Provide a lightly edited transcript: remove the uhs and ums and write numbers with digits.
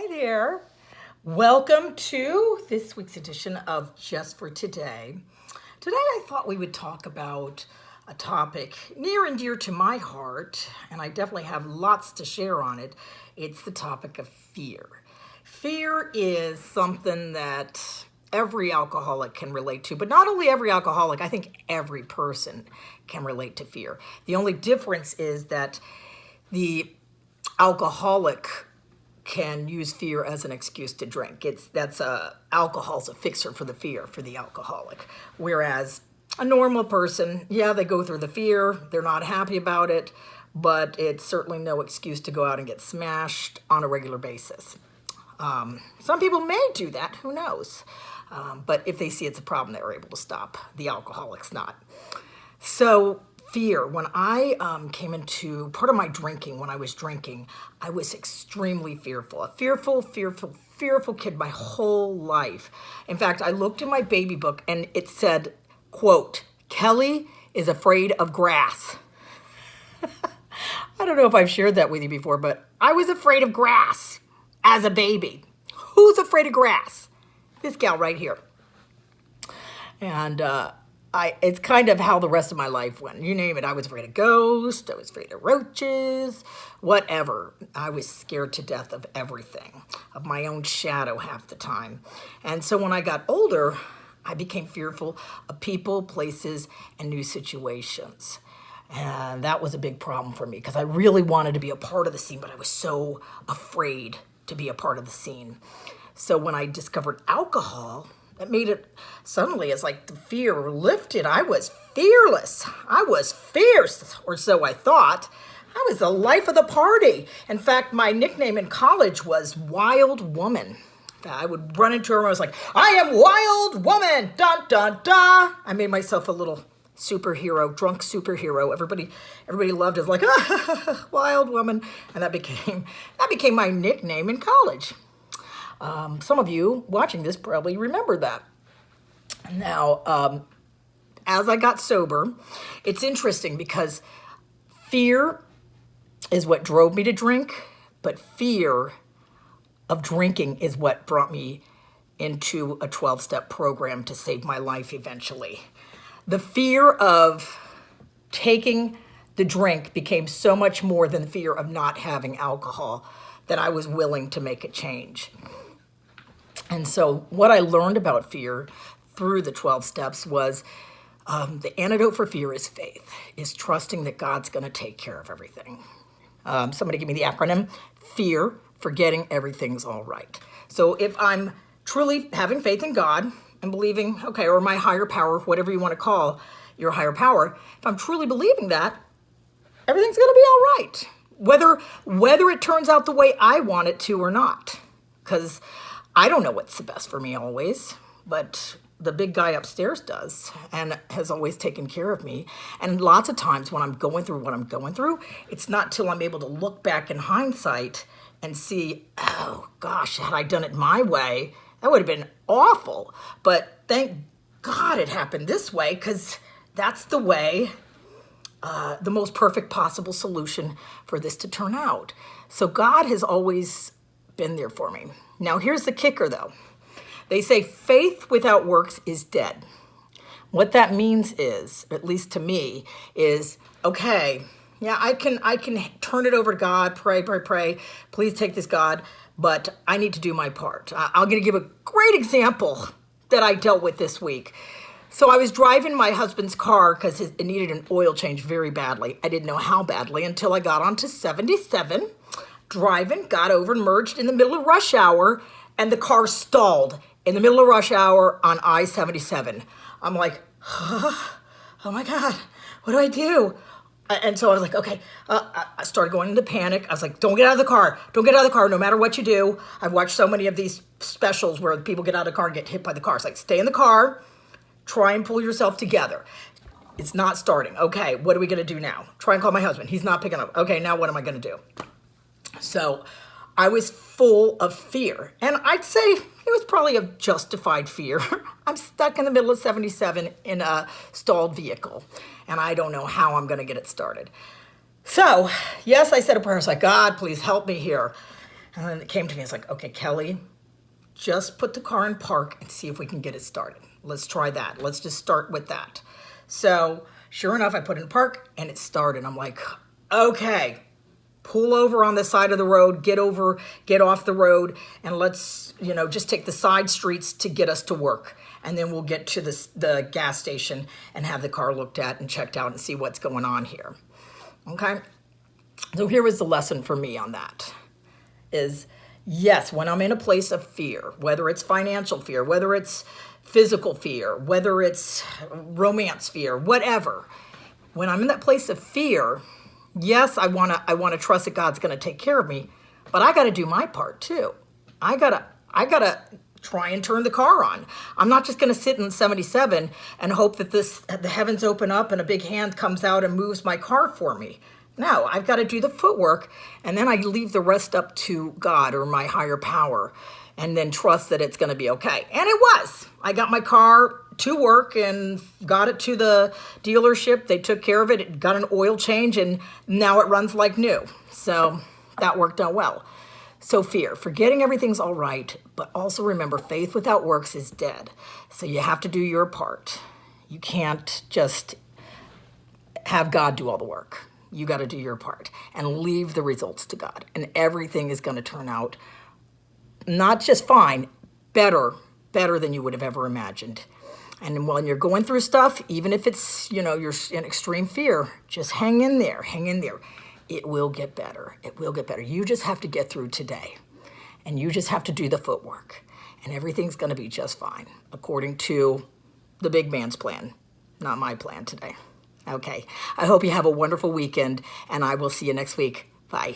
Hi there. Welcome to this week's edition of Just for Today. Today I thought we would talk about a topic near and dear to my heart, and I definitely have lots to share on it. It's the topic of fear. Fear is something that every alcoholic can relate to, but not only every alcoholic, I think every person can relate to fear. The only difference is that the alcoholic can use fear as an excuse to drink. Alcohol's a fixer for the fear for the alcoholic. Whereas a normal person, they go through the fear, they're not happy about it, but it's certainly no excuse to go out and get smashed on a regular basis. Some people may do that, who knows? But if they see it's a problem, they're able to stop. The alcoholic's not. So fear, when I came into part of my drinking, when I was drinking, I was extremely fearful. A fearful kid my whole life. In fact, I looked in my baby book and it said, quote, Kelly is afraid of grass. I don't know if I've shared that with you before, but I was afraid of grass as a baby. Who's afraid of grass? This gal right here. And it's kind of how the rest of my life went. You name it. I was afraid of ghosts. I was afraid of roaches, whatever. I was scared to death of everything, of my own shadow half the time. And so when I got older, I became fearful of people, places, and new situations. And that was a big problem for me because I really wanted to be a part of the scene, but I was so afraid to be a part of the scene. So when I discovered alcohol, it made it suddenly, it's like the fear lifted. I was fearless. I was fierce, or so I thought. I was the life of the party. In fact, my nickname in college was Wild Woman. I would run into her and I was like, I am Wild Woman, dun, dun, dun. I made myself a little superhero, drunk superhero. Everybody loved it, like, Wild Woman. And that became my nickname in college. Some of you watching this probably remember that. Now, as I got sober, it's interesting because fear is what drove me to drink, but fear of drinking is what brought me into a 12-step program to save my life eventually. The fear of taking the drink became so much more than the fear of not having alcohol that I was willing to make a change. And so what I learned about fear through the 12 steps was the antidote for fear is faith, is trusting that God's going to take care of everything. Somebody give me the acronym, fear, forgetting everything's all right. So if I'm truly having faith in God and believing, or my higher power, whatever you want to call your higher power, if I'm truly believing that, everything's going to be all right. Whether it turns out the way I want it to or not. Because I don't know what's the best for me always, but the big guy upstairs does and has always taken care of me. And lots of times when I'm going through what I'm going through, it's not till I'm able to look back in hindsight and see, oh gosh, had I done it my way, that would have been awful. But thank God it happened this way, because that's the way, the most perfect possible solution for this to turn out. So God has always been there for me. Now, here's the kicker, though. They say faith without works is dead. What that means is, at least to me, is, I can turn it over to God, pray, please take this, God, but I need to do my part. I'm going to give a great example that I dealt with this week. So I was driving my husband's car because it needed an oil change very badly. I didn't know how badly until I got onto 77. Driving, got over and merged in the middle of rush hour, and the car stalled in the middle of rush hour on I-77. I'm like, oh my God, what do I do? And so I was like, I started going into panic. I was like, don't get out of the car. Don't get out of the car no matter what you do. I've watched so many of these specials where people get out of the car and get hit by the car. It's like, stay in the car, try and pull yourself together. It's not starting. Okay, what are we going to do now? Try and call my husband. He's not picking up. Okay, now what am I going to do? So I was full of fear, and I'd say it was probably a justified fear. I'm stuck in the middle of 77 in a stalled vehicle, and I don't know how I'm going to get it started. So, yes, I said a prayer. I was like, God, please help me here. And then it came to me, it's like, okay, Kelly, just put the car in park and see if we can get it started. Let's try that. Let's just start with that. So sure enough, I put it in park and it started. I'm like, okay, pull over on the side of the road, get off the road, and let's, just take the side streets to get us to work. And then we'll get to the gas station and have the car looked at and checked out and see what's going on here. Okay? So here was the lesson for me on that is, yes, when I'm in a place of fear, whether it's financial fear, whether it's physical fear, whether it's romance fear, whatever, when I'm in that place of fear, yes, I want to trust that God's going to take care of me, but I got to do my part too. I got to try and turn the car on. I'm not just going to sit in 77 and hope that the heavens open up and a big hand comes out and moves my car for me. No, I've got to do the footwork, and then I leave the rest up to God or my higher power, and then trust that it's going to be okay. And it was. I got my car to work and got it to the dealership. They took care of it. It got an oil change, and now it runs like new. So that worked out well. So fear, forgetting everything's all right, but also remember, faith without works is dead. So you have to do your part. You can't just have God do all the work. You got to do your part and leave the results to God. And everything is going to turn out not just fine, better than you would have ever imagined. And when you're going through stuff, even if it's, you're in extreme fear, just hang in there. It will get better. It will get better. You just have to get through today. And you just have to do the footwork. And everything's going to be just fine, according to the big man's plan, not my plan today. Okay. I hope you have a wonderful weekend, and I will see you next week. Bye.